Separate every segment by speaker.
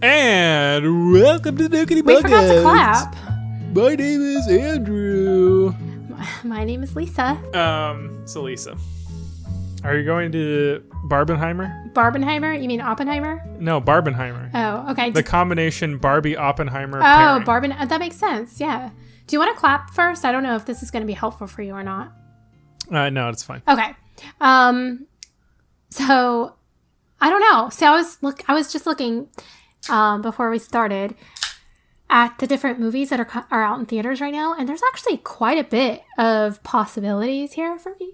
Speaker 1: And welcome to the Nuke
Speaker 2: We forgot to clap.
Speaker 1: My name is Andrew.
Speaker 2: My name is Lisa.
Speaker 1: So Lisa, are you going to Barbenheimer?
Speaker 2: Barbenheimer? You mean Oppenheimer?
Speaker 1: No, Barbenheimer.
Speaker 2: Oh, okay.
Speaker 1: The combination Barbie-Oppenheimer
Speaker 2: Oh,
Speaker 1: pairing.
Speaker 2: that makes sense. Yeah. Do you want to clap first? I don't know if this is going to be helpful for you or not.
Speaker 1: No, it's fine.
Speaker 2: Okay. So I don't know. So I was just looking before we started at the different movies that are out in theaters right now, and there's actually quite a bit of possibilities here for me.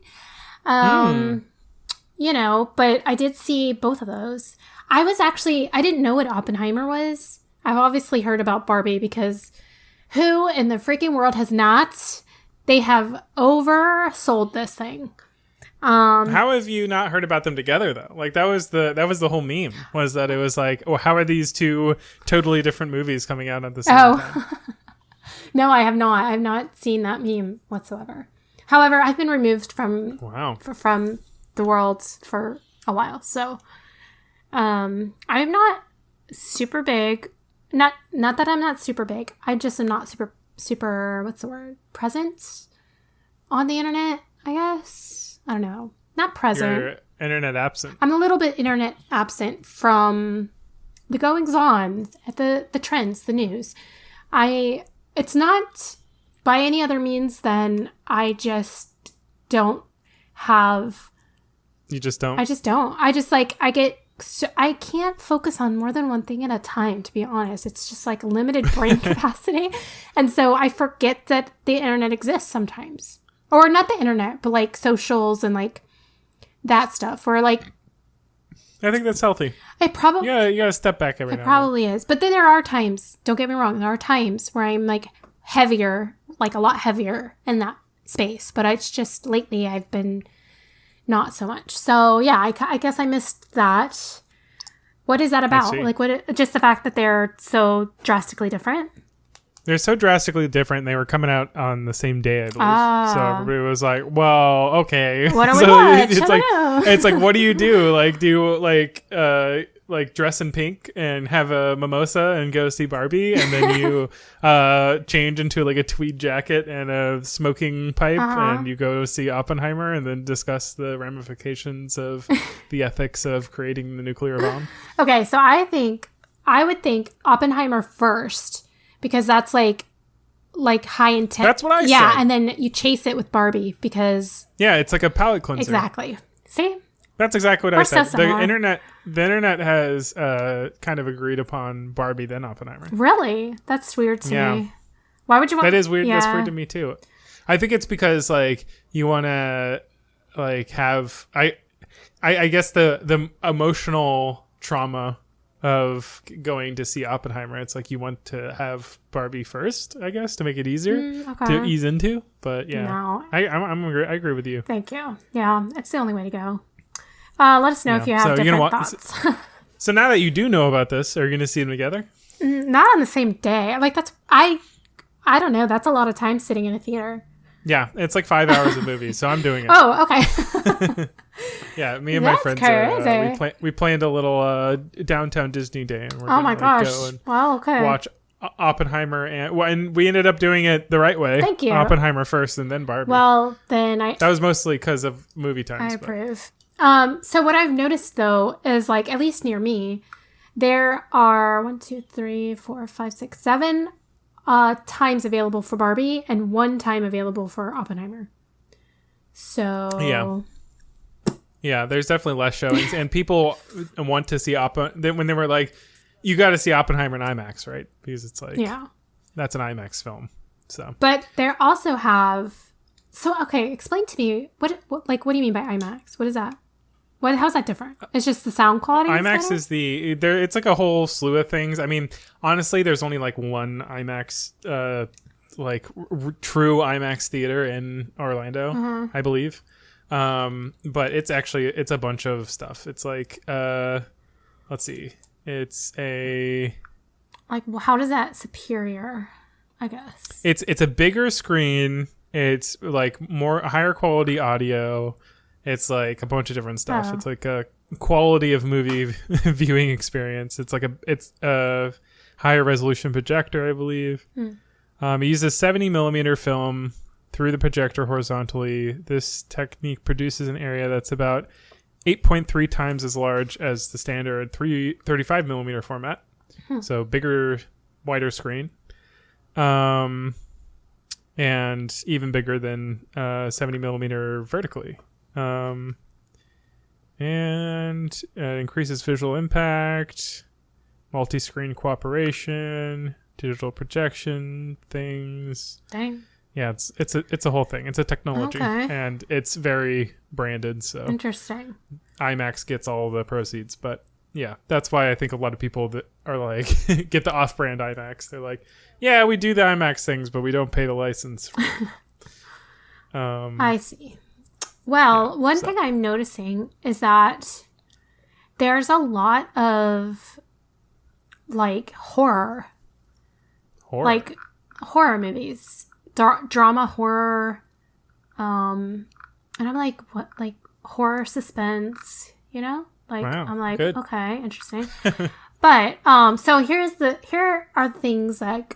Speaker 2: You know, but I did see both of those. I didn't know what Oppenheimer was. I've obviously heard about Barbie because who in the freaking world has not? They have oversold this thing.
Speaker 1: How have you not heard about them together though? Like that was the whole meme, was that it was like, well, how are these two totally different movies coming out at the same time?
Speaker 2: No, I have not. I've not seen that meme whatsoever. However, I've been removed from the world for a while, so I'm not super big. Not that I'm not super big. I just am not super. What's the word? Present on the internet, I guess. I don't know. Not present.
Speaker 1: You're internet absent.
Speaker 2: I'm a little bit internet absent from the goings on, at the trends, the news. It's not by any other means than I just don't have.
Speaker 1: You just don't?
Speaker 2: I just don't. I can't focus on more than one thing at a time, to be honest. It's just like limited brain capacity. And so I forget that the internet exists sometimes. Or not the internet, but like socials and like that stuff. Or like,
Speaker 1: I think that's healthy.
Speaker 2: I probably
Speaker 1: you gotta step back every now and then.
Speaker 2: It probably is. But then there are times, don't get me wrong, there are times where I'm like heavier, like a lot heavier in that space. But it's just lately I've been not so much. So yeah, I guess I missed that. What is that about? Like just the fact that they're so drastically different?
Speaker 1: They're so drastically different. They were coming out on the same day, I believe. So everybody was like, "Well, okay."
Speaker 2: What do we watch?
Speaker 1: It's like, what do you do? Like, do you like dress in pink and have a mimosa and go see Barbie, and then you change into like a tweed jacket and a smoking pipe, and you go see Oppenheimer, and then discuss the ramifications of the ethics of creating the nuclear bomb?
Speaker 2: Okay, so I would think Oppenheimer first. Because that's like high intent.
Speaker 1: That's what I said.
Speaker 2: Yeah, and then you chase it with Barbie because...
Speaker 1: Yeah, it's like a palate cleanser.
Speaker 2: Exactly. See?
Speaker 1: That's exactly what I said.
Speaker 2: So
Speaker 1: the internet has kind of agreed upon Barbie then Oppenheimer.
Speaker 2: Really? That's weird to me. Why would you want...
Speaker 1: That is weird.
Speaker 2: Yeah.
Speaker 1: That's weird to me too. I think it's because like you want to like have... I guess the emotional trauma of going to see Oppenheimer, it's like you want to have Barbie first, I guess, to make it easier to ease into. But yeah,
Speaker 2: no.
Speaker 1: I agree with you.
Speaker 2: Thank you. Yeah, it's the only way to go. Let us know if you have different thoughts.
Speaker 1: So now that you do know about this, are you going to see them together?
Speaker 2: Not on the same day. Like I don't know. That's a lot of time sitting in a theater.
Speaker 1: Yeah, it's like 5 hours of movie, so I'm doing it.
Speaker 2: Oh, okay.
Speaker 1: Yeah, me and my friends we planned a little downtown Disney day, and we're gonna go and watch Oppenheimer, and we ended up doing it the right way.
Speaker 2: Thank you.
Speaker 1: Oppenheimer first, and then Barbie.
Speaker 2: Well, then that
Speaker 1: was mostly because of movie times.
Speaker 2: I approve. So what I've noticed though is like at least near me, there are 1, 2, 3, 4, 5, 6, 7 times available for Barbie and 1 time available for Oppenheimer. So
Speaker 1: yeah, there's definitely less showings, and people want to see when they were like, you got to see Oppenheimer in IMAX, right? Because it's like, that's an IMAX film. So, but
Speaker 2: they also have. So okay, explain to me what do you mean by IMAX? What is that? How's that different? It's just the sound quality.
Speaker 1: IMAX is it's like a whole slew of things. I mean, honestly, there's only like one IMAX, true IMAX theater in Orlando, I believe. But it's a bunch of stuff. It's like, let's see. It's a...
Speaker 2: Like, well, how does that superior, I guess?
Speaker 1: It's a bigger screen. It's like higher quality audio. It's like a bunch of different stuff. It's like quality of movie viewing experience. It's a higher resolution projector, I believe. It uses 70 millimeter film through the projector horizontally. This technique produces an area that's about 8.3 times as large as the standard 35 millimeter format. So bigger, wider screen. And even bigger than 70 millimeter vertically. And increases visual impact, multi-screen cooperation, digital projection things.
Speaker 2: Dang.
Speaker 1: Yeah, it's a whole thing. It's a technology, and it's very branded. So
Speaker 2: interesting.
Speaker 1: IMAX gets all the proceeds, but yeah, that's why I think a lot of people that are like get the off-brand IMAX. They're like, yeah, we do the IMAX things, but we don't pay the license.
Speaker 2: I see. Well, one thing I'm noticing is that there's a lot of like horror movies. Drama horror, and I'm like, what, like horror suspense, like, wow, I'm like, good. Okay, interesting. But so here are things that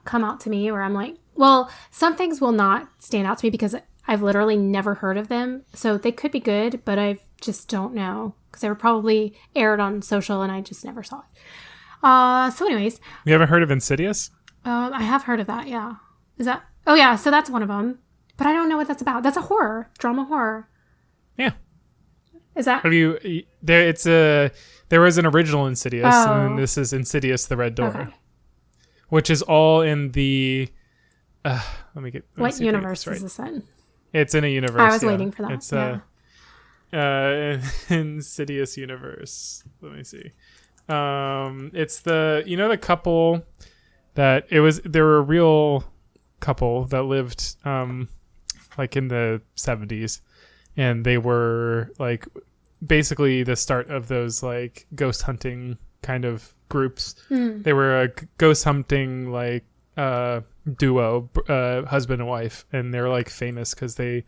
Speaker 2: come out to me where I'm like, well, some things will not stand out to me because I've literally never heard of them, so they could be good, but I just don't know because they were probably aired on social and I just never saw it. So anyways,
Speaker 1: you haven't heard of Insidious?
Speaker 2: I have heard of that, yeah. Is that? Oh yeah, so that's one of them. But I don't know what that's about. That's a drama horror.
Speaker 1: Yeah.
Speaker 2: Is that?
Speaker 1: Have you? There was an original Insidious, and this is Insidious: The Red Door, which is all in the.
Speaker 2: What universe is this in?
Speaker 1: It's in a universe.
Speaker 2: I was waiting for that.
Speaker 1: It's Insidious universe. Let me see. It's the couple that they were a real couple that lived like in the 70s, and they were like basically the start of those like ghost hunting kind of groups. They were a ghost hunting like duo, husband and wife, and they're like famous because they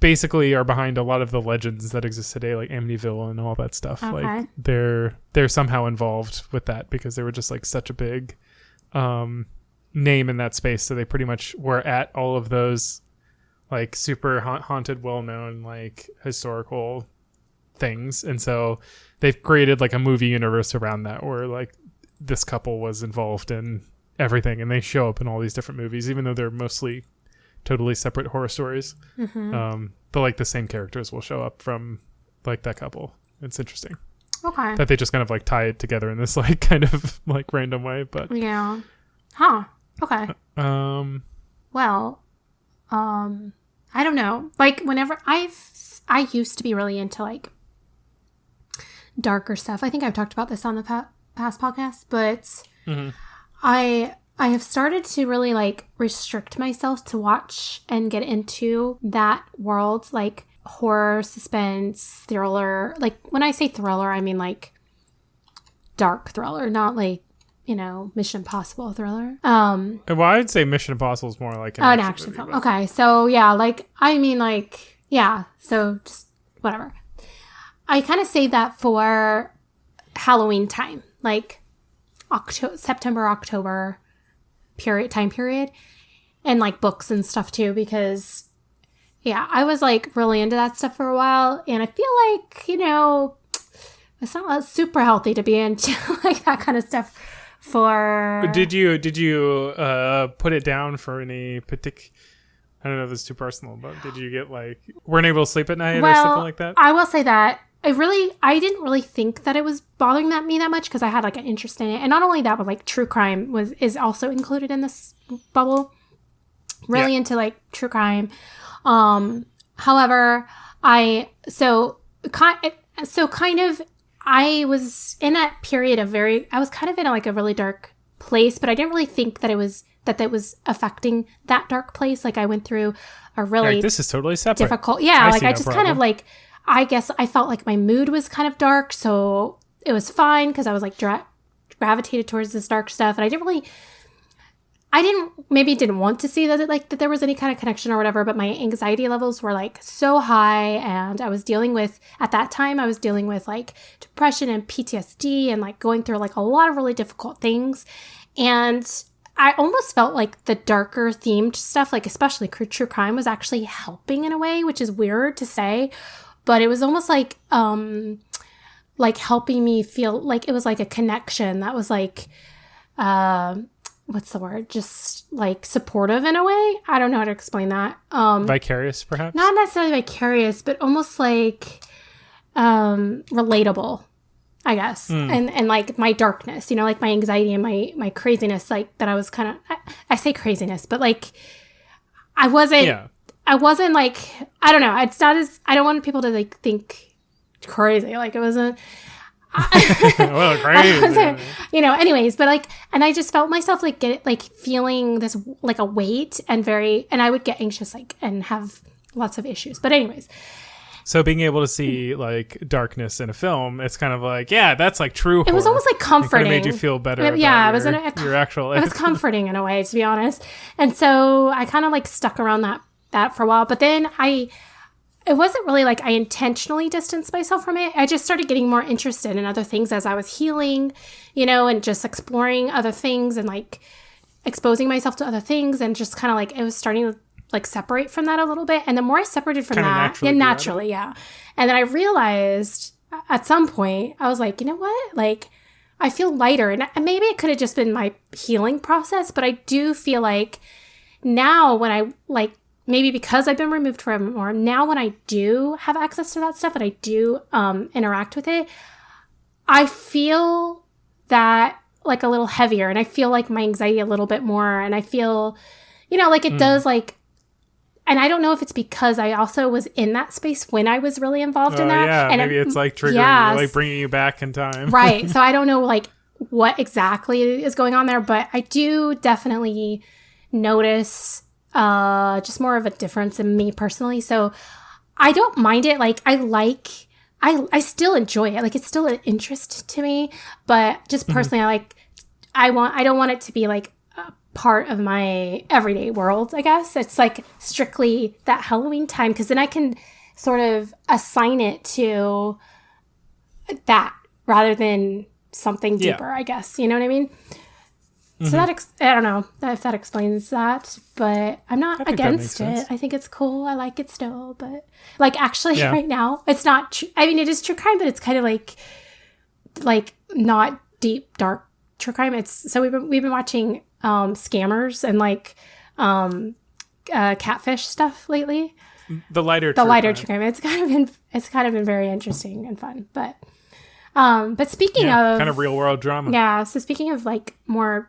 Speaker 1: basically are behind a lot of the legends that exist today, like Amityville and all that stuff. Like they're somehow involved with that because they were just like such a big name in that space, so they pretty much were at all of those like super haunted, well-known like historical things, and so they've created like a movie universe around that where like this couple was involved in everything, and they show up in all these different movies, even though they're mostly totally separate horror stories. But like the same characters will show up from like that couple. It's interesting.
Speaker 2: Okay.
Speaker 1: That they just kind of like tie it together in this like kind of like random way, but
Speaker 2: yeah. Huh. Okay. Well, I don't know. Like whenever I used to be really into like darker stuff. I think I've talked about this on the past podcast, but I have started to really like restrict myself to watch and get into that world, like horror, suspense, thriller. Like when I say thriller, I mean like dark thriller, not like, Mission Impossible thriller.
Speaker 1: Well, I'd say Mission Impossible is more like
Speaker 2: an action film. Okay, so yeah, like I mean, like yeah, so just whatever. I kind of save that for Halloween time, like September, October time period, and like books and stuff too, because yeah, I was like really into that stuff for a while, and I feel like it's not super healthy to be into like that kind of stuff. Did you put it down for any particular? I don't know if it's too personal, but did you get like weren't able to sleep at night or something like that? I will say that I didn't really think that it was bothering me that much because I had like an interest in it, and not only that, but like true crime is also included in this bubble. Really into like true crime. However, I was in that period of I was kind of in like a really dark place, but I didn't really think that it was affecting that dark place. Like I went through a really
Speaker 1: this is totally separate.
Speaker 2: Difficult. Yeah. Like I just kind of like, I guess I felt like my mood was kind of dark. So it was fine because I was like gravitated towards this dark stuff. And didn't want to see that there was any kind of connection or whatever, but my anxiety levels were like so high, and at that time I was dealing with like depression and PTSD and like going through like a lot of really difficult things. And I almost felt like the darker themed stuff, like especially true crime, was actually helping in a way, which is weird to say, but it was almost like helping me feel like it was like a connection that was like, what's the word? Just like supportive in a way. I don't know how to explain that.
Speaker 1: Vicarious, perhaps?
Speaker 2: Not necessarily vicarious, but almost like relatable, I guess. And like my darkness, like my anxiety and my craziness, like that I was kind of, I say craziness, but like I wasn't like, I don't know. It's not as, I don't want people to like think crazy. Like it wasn't,
Speaker 1: well, crazy.
Speaker 2: Anyways, but like, and I just felt myself like feeling this like a weight and I would get anxious like and have lots of issues. But anyways.
Speaker 1: So being able to see like darkness in a film, it's kind of like, yeah, that's like true horror.
Speaker 2: It was almost like comforting.
Speaker 1: It kind of made you feel better.
Speaker 2: Yeah,
Speaker 1: it was your actual life.
Speaker 2: It was comforting in a way, to be honest. And so I kind of like stuck around that for a while. But then it wasn't really like I intentionally distanced myself from it. I just started getting more interested in other things as I was healing, and just exploring other things and like exposing myself to other things, and just kind of like it was starting to like separate from that a little bit. And the more I separated from that, naturally, yeah. And then I realized at some point, I was like, you know what? Like, I feel lighter. And maybe it could have just been my healing process, but I do feel like now when I like, maybe because I've been removed from it more, now when I do have access to that stuff and I do interact with it, I feel that like a little heavier, and I feel like my anxiety a little bit more, and I feel, like it does like, and I don't know if it's because I also was in that space when I was really involved in that.
Speaker 1: Yeah, and maybe it's like triggering you, like bringing you back in time.
Speaker 2: Right. So I don't know like what exactly is going on there, but I do definitely notice just more of a difference in me personally. So I don't mind it. Like I still enjoy it. Like it's still an interest to me, but just personally, I don't want it to be like a part of my everyday world, I guess. It's like strictly that Halloween time, because then I can sort of assign it to that rather than something deeper, I guess. You know what I mean? So I don't know if that explains that, but I'm not against it. I think it's cool. I like it still, but like actually right now, it's not, I mean, it is true crime, but it's kind of like not deep, dark true crime. So we've been watching scammers and like catfish stuff lately.
Speaker 1: The lighter
Speaker 2: true crime. It's kind of been very interesting and fun, but speaking of
Speaker 1: kind of real world drama.
Speaker 2: Yeah. So speaking of like more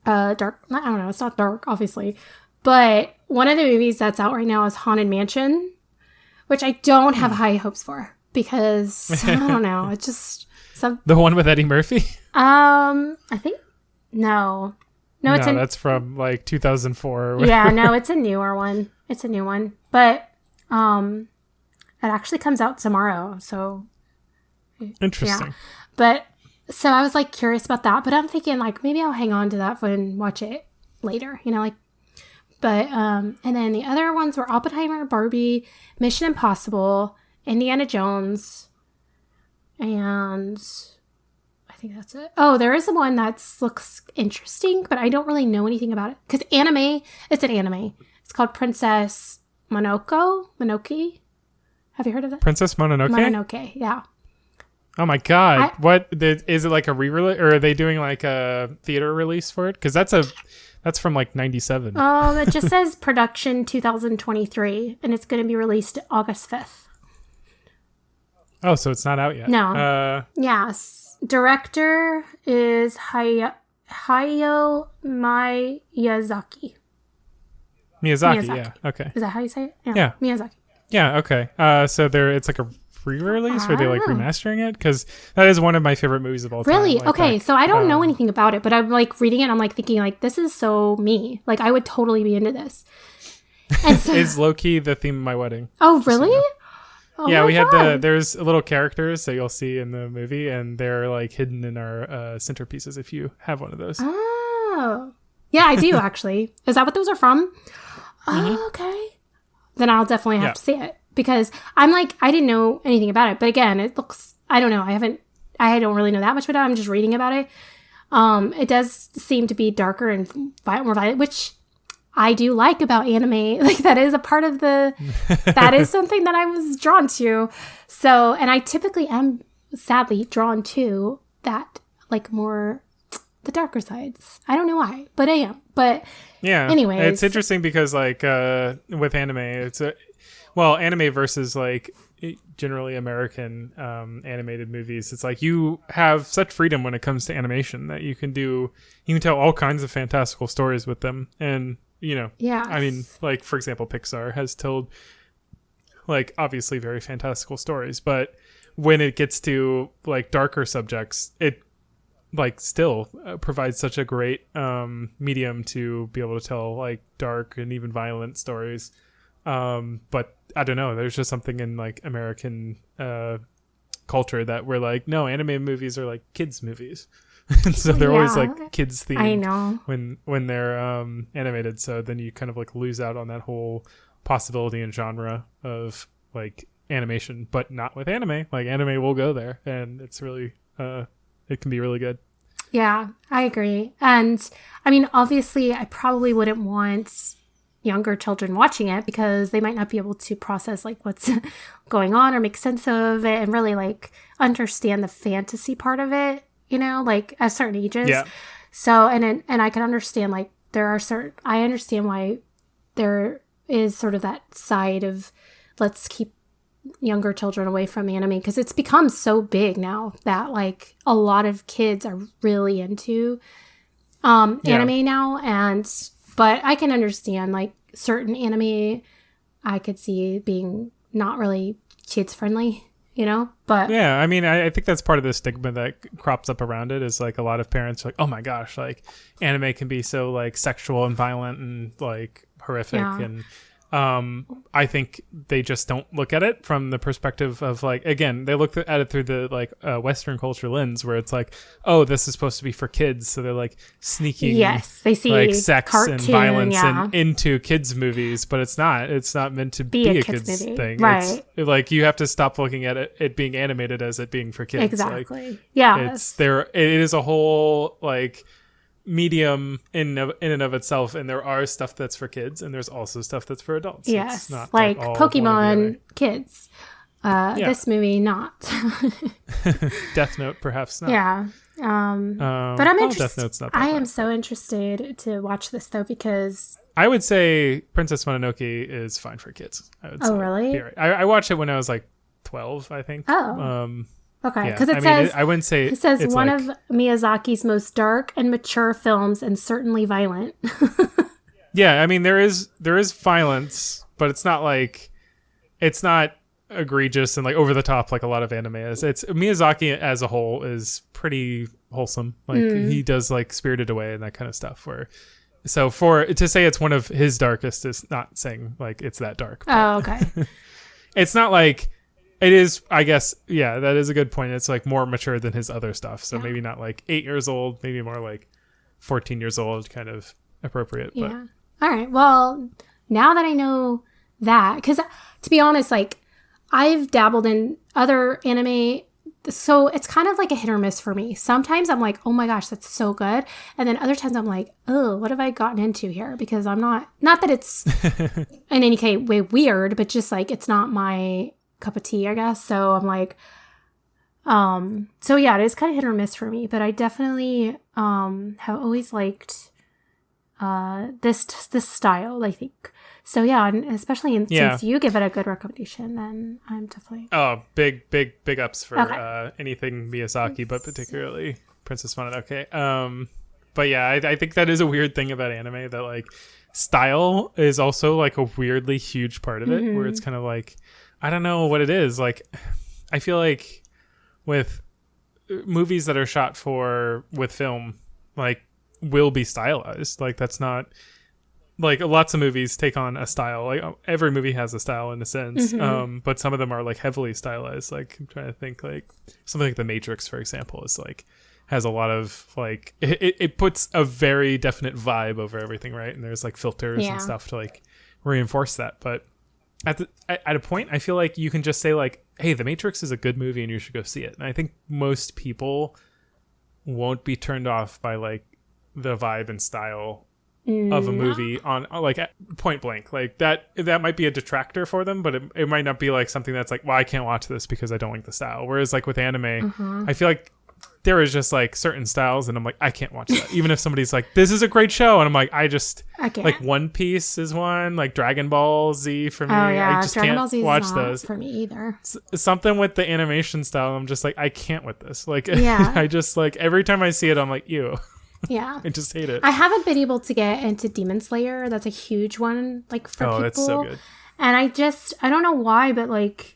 Speaker 2: dark, I don't know, it's not dark obviously, but one of the movies that's out right now is Haunted Mansion, which I don't have high hopes for because I don't know, it's just
Speaker 1: the one with Eddie Murphy.
Speaker 2: I think no,
Speaker 1: that's from like 2004.
Speaker 2: Yeah, no, it's a newer one. It's a new one, but it actually comes out tomorrow. So
Speaker 1: interesting.
Speaker 2: Yeah. But so I was like curious about that, but I'm thinking like maybe I'll hang on to that and watch it later. But and then the other ones were Oppenheimer, Barbie, Mission Impossible, Indiana Jones, and I think that's it. Oh, there is one that looks interesting, but I don't really know anything about it. Because it's an anime. It's called Princess Mononoke. Have you heard of that?
Speaker 1: Princess Mononoke?
Speaker 2: Mononoke, yeah.
Speaker 1: Oh my God. Is it like a re-release? Or are they doing like a theater release for it? Because that's from like 97.
Speaker 2: It just says production 2023, and it's going to be released August 5th.
Speaker 1: Oh, so it's not out yet.
Speaker 2: No. Yes. Director is Hayao Miyazaki.
Speaker 1: Miyazaki, yeah. Okay.
Speaker 2: Is that how you say it?
Speaker 1: Yeah.
Speaker 2: Miyazaki.
Speaker 1: Yeah, okay. So it's like a re-release? Or are they like remastering it? Because that is one of my favorite movies of all time.
Speaker 2: Really? Okay, so I don't know anything about it, but I'm like reading it and I'm like thinking like, this is so me. Like I would totally be into this. And so,
Speaker 1: is low-key the theme of my wedding.
Speaker 2: Oh, really?
Speaker 1: So,
Speaker 2: oh
Speaker 1: yeah, we
Speaker 2: God.
Speaker 1: had there's little characters that you'll see in the movie, and they're like hidden in our centerpieces if you have one of those.
Speaker 2: Oh. Yeah, I do actually. Is that what those are from? Oh, okay. Then I'll definitely have to see it because I'm like, I didn't know anything about it. But again, it looks, I don't know. I don't really know that much about it. I'm just reading about it. It does seem to be darker and more violent, which I do like about anime. Like that is a part of that is something that I was drawn to. So, and I typically am sadly drawn to that, like more the darker sides. I don't know why, but I am. But
Speaker 1: yeah,
Speaker 2: anyways,
Speaker 1: it's interesting because like with anime, anime versus like generally American animated movies. It's like you have such freedom when it comes to animation that you can tell all kinds of fantastical stories with them. And I mean, like for example, Pixar has told like obviously very fantastical stories, but when it gets to like darker subjects, it like still provides such a great medium to be able to tell like dark and even violent stories. But I don't know, there's just something in like American culture that we're like, no, anime movies are like kids movies. And so they're always like kids themed.
Speaker 2: I know.
Speaker 1: When they're animated, so then you kind of like lose out on that whole possibility and genre of like animation, but not with anime. Like anime will go there, and it's really it can be really good.
Speaker 2: Yeah, I agree. And I mean, obviously I probably wouldn't want younger children watching it because they might not be able to process like what's going on or make sense of it and really like understand the fantasy part of it, like at certain ages. Yeah. So, and I can understand like I understand why there is sort of that side of let's keep younger children away from anime because it's become so big now that like a lot of kids are really into anime now. But I can understand like certain anime I could see being not really kids friendly, but
Speaker 1: yeah, I mean, I think that's part of the stigma that crops up around it is like a lot of parents are like, oh my gosh, like anime can be so like sexual and violent and like horrific. And I think they just don't look at it from the perspective of like, again, they look at it through the like Western culture lens where it's like, oh, this is supposed to be for kids. So they're like sneaking
Speaker 2: they see
Speaker 1: like sex cartoon, and violence into kids movies, but it's not meant to be a kids thing. Right. It's like you have to stop looking at it being animated as it being for kids.
Speaker 2: Exactly.
Speaker 1: Like,
Speaker 2: yeah.
Speaker 1: It is a whole like medium in and of itself, and there are stuff that's for kids and there's also stuff that's for adults.
Speaker 2: Yes,
Speaker 1: it's not
Speaker 2: like Pokemon kids. This movie not.
Speaker 1: Death Note perhaps not.
Speaker 2: Yeah. But I'm interested.
Speaker 1: Death Note's not that
Speaker 2: I am so interested to watch this though because
Speaker 1: I would say Princess Mononoke is fine for kids. I would say.
Speaker 2: Really?
Speaker 1: I watched it when I was like 12, I think.
Speaker 2: Okay, because it says
Speaker 1: I wouldn't say
Speaker 2: it says
Speaker 1: it's
Speaker 2: one
Speaker 1: like,
Speaker 2: of Miyazaki's most dark and mature films, and certainly violent.
Speaker 1: Yeah, I mean there is violence, but it's not egregious and like over the top like a lot of anime is. It's Miyazaki as a whole is pretty wholesome. Like he does like Spirited Away and that kind of stuff. So to say it's one of his darkest is not saying like it's that dark.
Speaker 2: Oh, okay.
Speaker 1: It's not like. It is, I guess, yeah, that is a good point. It's like more mature than his other stuff. So maybe not like 8 years old, maybe more like 14 years old, kind of appropriate.
Speaker 2: Yeah.
Speaker 1: But.
Speaker 2: All right. Well, now that I know that, because to be honest, like I've dabbled in other anime. So it's kind of like a hit or miss for me. Sometimes I'm like, oh my gosh, that's so good. And then other times I'm like, oh, what have I gotten into here? Because I'm not that it's in any way weird, but just like it's not my cup of tea, I guess. So I'm like, so yeah, it is kind of hit or miss for me, but I definitely have always liked this style, I think. So yeah, and especially since you give it a good recommendation, then I'm definitely
Speaker 1: big ups for anything Miyazaki, but particularly Princess Mononoke. But yeah, I think that is a weird thing about anime that like style is also like a weirdly huge part of it, where it's kind of like I don't know what it is. Like, I feel like with movies that are shot with film, like, will be stylized. Like, that's not like lots of movies take on a style. Like every movie has a style in a sense, but some of them are like heavily stylized. Like I'm trying to think, like something like The Matrix, for example, is like has a lot of like it puts a very definite vibe over everything, right? And there's like filters and stuff to like reinforce that. But at a point, I feel like you can just say like, hey, The Matrix is a good movie and you should go see it. And I think most people won't be turned off by like the vibe and style of a movie on like at point blank. Like that might be a detractor for them, but it might not be like something that's like, well, I can't watch this because I don't like the style. Whereas like with anime, I feel like there is just like certain styles and I'm like, I can't watch that. Even if somebody's like, this is a great show, and I'm like, I can't. Like One Piece is one, like Dragon Ball Z for me.
Speaker 2: Oh yeah,
Speaker 1: I just
Speaker 2: Dragon
Speaker 1: can't
Speaker 2: Ball Z
Speaker 1: watch
Speaker 2: is not
Speaker 1: those
Speaker 2: for me either.
Speaker 1: Something with the animation style, I'm just like, I can't with this. Like I just like every time I see it, I'm like, ew.
Speaker 2: Yeah.
Speaker 1: I just hate it.
Speaker 2: I haven't been able to get into Demon Slayer. That's a huge one, like for people. Oh, that's so good. And I don't know why, but like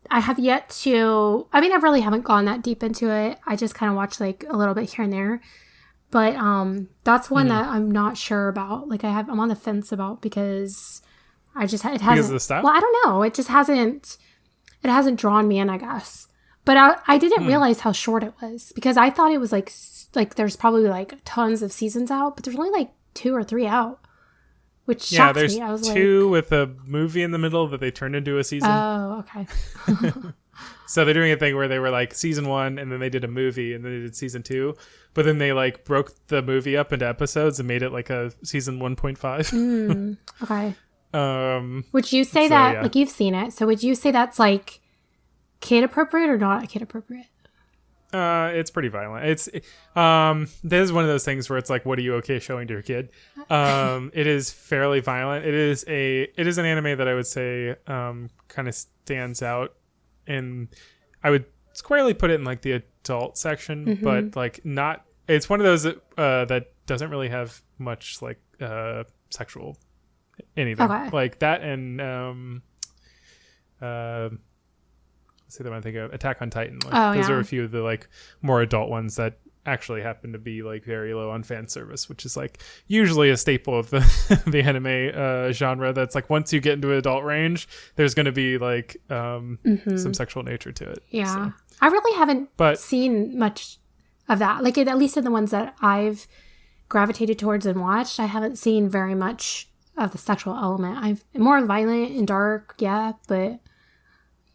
Speaker 2: I have yet to, I mean, I really haven't gone that deep into it. I just kind of watch like a little bit here and there. But that's one that I'm not sure about. Like I'm on the fence about because it hasn't. Because of the style? Well, I don't know. It just hasn't drawn me in, I guess. But I didn't realize how short it was because I thought it was like there's probably like tons of seasons out, but there's only like 2 or 3 out, which shocked me. I was
Speaker 1: 2 with a movie in the middle that they turned into a season.
Speaker 2: Oh, okay.
Speaker 1: So they're doing a thing where they were like season 1 and then they did a movie and then they did season 2, but then they like broke the movie up into episodes and made it like a season 1.5.
Speaker 2: Okay. Would you say that like you've seen it? So would you say that's like kid appropriate or not kid appropriate?
Speaker 1: It's pretty violent. This is one of those things where it's like, what are you okay showing to your kid? It is fairly violent. It is an anime that I would say kind of stands out, and I would squarely put it in like the adult section, but like not. It's one of those that doesn't really have much like sexual anything like that, and see the one I think of, Attack on Titan. Like, those are a few of the like more adult ones that actually happen to be like very low on fan service, which is like usually a staple of the the anime genre. That's like once you get into adult range, there's going to be like some sexual nature to it.
Speaker 2: Yeah,
Speaker 1: so.
Speaker 2: I really haven't seen much of that. Like at least in the ones that I've gravitated towards and watched, I haven't seen very much of the sexual element. I'm more violent and dark, but.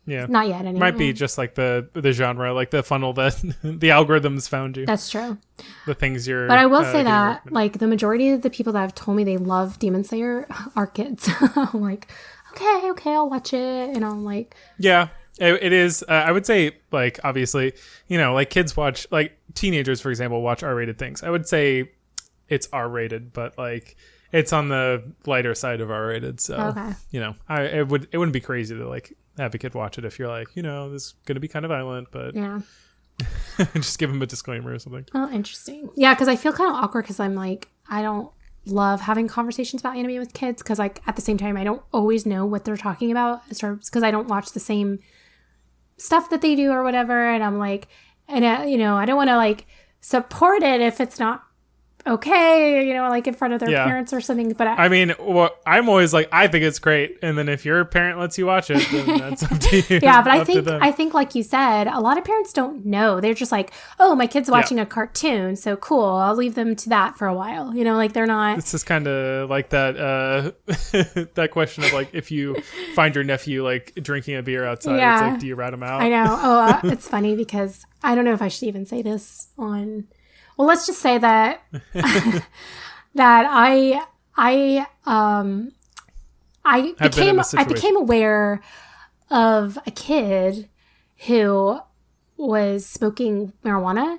Speaker 2: Yeah, not yet. Anyway.
Speaker 1: Might be just like the genre, like the funnel that the algorithms found you.
Speaker 2: That's true.
Speaker 1: The things you're.
Speaker 2: But I will say that like the majority of the people that have told me they love Demon Slayer are kids. I'm like, okay, I'll watch it, and I'm like,
Speaker 1: yeah, it is. I would say like obviously, like kids watch, like teenagers for example watch R-rated things. I would say it's R-rated, but like it's on the lighter side of R-rated. So it wouldn't be crazy to like have a kid watch it if you're like, this is going to be kind of violent, but just give them a disclaimer or something.
Speaker 2: Oh, interesting. Yeah, because I feel kind of awkward because I'm like, I don't love having conversations about anime with kids because like at the same time I don't always know what they're talking about because I don't watch the same stuff that they do or whatever, and I'm like, and I don't want to like support it if it's not okay, like in front of their parents or something. But
Speaker 1: I'm always like, I think it's great, and then if your parent lets you watch it, then that's up to you.
Speaker 2: Yeah, but I think like you said, a lot of parents don't know. They're just like, oh, my kid's watching a cartoon, so cool, I'll leave them to that for a while. Like they're not.
Speaker 1: It's just kind of like that that question of like, if you find your nephew like drinking a beer outside, it's like, do you rat him out?
Speaker 2: I know. It's funny because I don't know if I should even say this on. Well, let's just say that that I became aware of a kid who was smoking marijuana,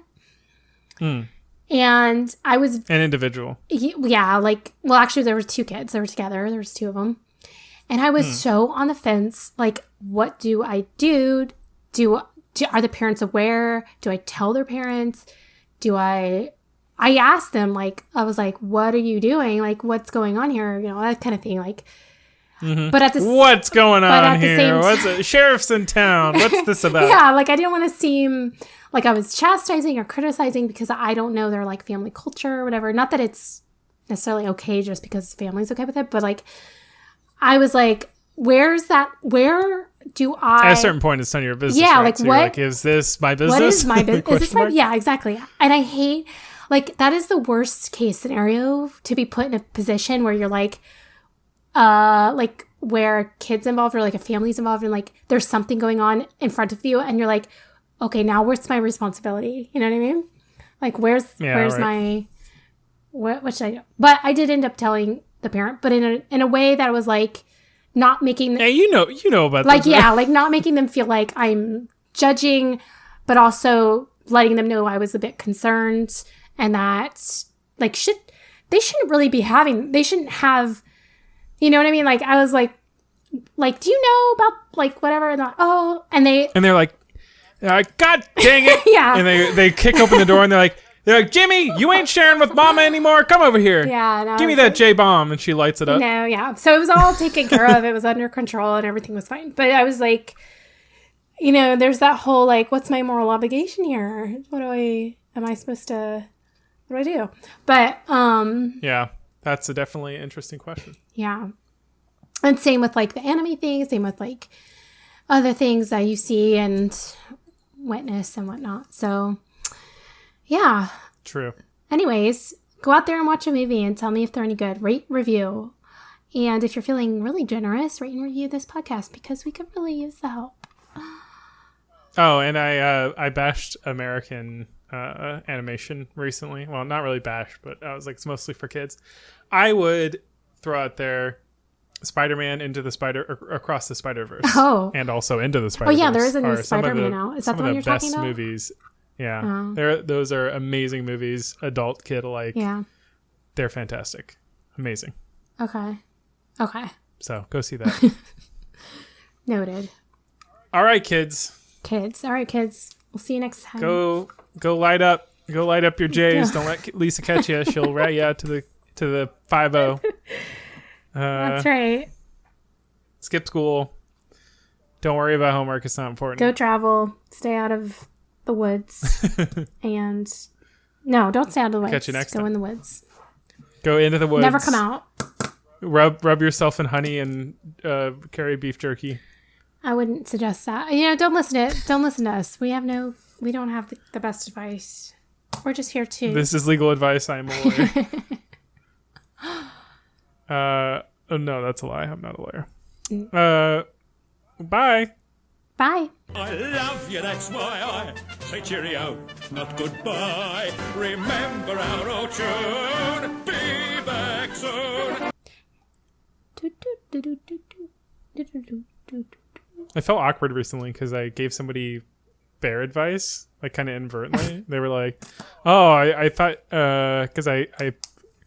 Speaker 2: and I was
Speaker 1: an individual.
Speaker 2: Actually, there were 2 kids. They were together. There was 2 of them, and I was so on the fence. Like, what do I do? Are the parents aware? Do I tell their parents? I asked them, like, I was like, what are you doing? Like, what's going on here? That kind of thing. Like, but at
Speaker 1: what's going on here? What's it? Sheriff's in town. What's this about?
Speaker 2: Yeah. Like, I didn't want to seem like I was chastising or criticizing because I don't know their like family culture or whatever. Not that it's necessarily okay just because family's okay with it, but like, I was like, where do I...
Speaker 1: At a certain point, it's none of your business.
Speaker 2: Yeah,
Speaker 1: right?
Speaker 2: like
Speaker 1: so
Speaker 2: what...
Speaker 1: You're like, is this my business?
Speaker 2: What is my business? Is this my... Yeah, exactly. And I hate... Like, that is the worst case scenario, to be put in a position where you're like where kids involved or like a family's involved and like there's something going on in front of you and you're like, okay, now where's my responsibility? You know what I mean? Like, where's my... What should I do? But I did end up telling the parent, but in a way that was like not making...
Speaker 1: Yeah, you know about
Speaker 2: like,
Speaker 1: them.
Speaker 2: Yeah, like not making them feel like I'm judging, but also letting them know I was a bit concerned and that like they shouldn't really be having... They shouldn't have... You know what I mean? Like, I was like, do you know about like whatever? And
Speaker 1: they're like, God dang it.
Speaker 2: Yeah.
Speaker 1: And they kick open the door and they're like, Jimmy, you ain't sharing with Mama anymore. Come over here.
Speaker 2: Yeah.
Speaker 1: Give me that J-bomb. And she lights it up.
Speaker 2: No, yeah. So it was all taken care of. It was under control and everything was fine. But I was like, there's that whole like, what's my moral obligation here? What do I do? But,
Speaker 1: yeah, that's a definitely interesting question.
Speaker 2: Yeah. And same with like the anime thing, same with like other things that you see and witness and whatnot. So, yeah.
Speaker 1: True.
Speaker 2: Anyways, go out there and watch a movie and tell me if they're any good. Rate, review. And if you're feeling really generous, rate and review this podcast because we could really use the help.
Speaker 1: Oh, and I bashed American animation recently. Well, not really bash, but I was like, it's mostly for kids. I would throw out there Spider-Man across the Spider-Verse.
Speaker 2: Oh.
Speaker 1: And also Into the Spider-Verse.
Speaker 2: Oh, yeah, there is a new Spider-Man out. Is that the one you're talking about?
Speaker 1: Some of the best movies. Yeah. Those are amazing movies, adult, kid alike.
Speaker 2: Yeah.
Speaker 1: They're fantastic. Amazing.
Speaker 2: Okay.
Speaker 1: So, go see that.
Speaker 2: Noted.
Speaker 1: All right, kids.
Speaker 2: All right, kids. We'll see you next time.
Speaker 1: Go light up your J's. Don't let Lisa catch you. She'll rat you out to the 5-0.
Speaker 2: That's right.
Speaker 1: Skip school. Don't worry about homework. It's not important.
Speaker 2: Go travel. Stay out of the woods. And no, don't stay out of the woods.
Speaker 1: Catch you next time.
Speaker 2: Go in the woods.
Speaker 1: Go into the woods.
Speaker 2: Never come out.
Speaker 1: Rub yourself in honey and carry beef jerky.
Speaker 2: I wouldn't suggest that. Don't listen to us. We don't have the best advice. We're just here to...
Speaker 1: This is legal advice. I'm a lawyer. Oh no, that's a lie. I'm not a lawyer. Bye.
Speaker 2: Bye.
Speaker 3: I love you, that's why I say cheerio, not goodbye. Remember our old tune, be back soon.
Speaker 1: I felt awkward recently because I gave somebody bear advice, like kind of inadvertently. They were like, "Oh, I thought," because I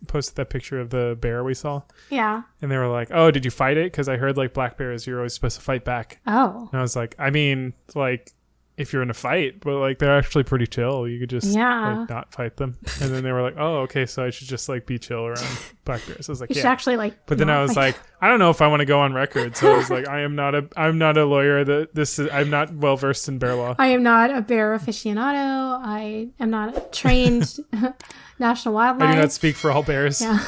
Speaker 1: posted that picture of the bear we saw.
Speaker 2: Yeah.
Speaker 1: And they were like, "Oh, did you fight it? Because I heard like black bears, you're always supposed to fight back."
Speaker 2: Oh.
Speaker 1: And I was like, I mean, like, if you're in a fight, but like they're actually pretty chill. You could just like not fight them. And then they were like, "Oh, okay, so I should just like be chill around black bears." I was like,
Speaker 2: you
Speaker 1: "Yeah."
Speaker 2: should actually like.
Speaker 1: But then I was like, I don't know if I want to go on record. So I was like, I'm not a lawyer. I'm not well versed in bear law.
Speaker 2: I am not a bear aficionado. I am not a trained National Wildlife.
Speaker 1: I do not speak for all bears.
Speaker 2: Yeah.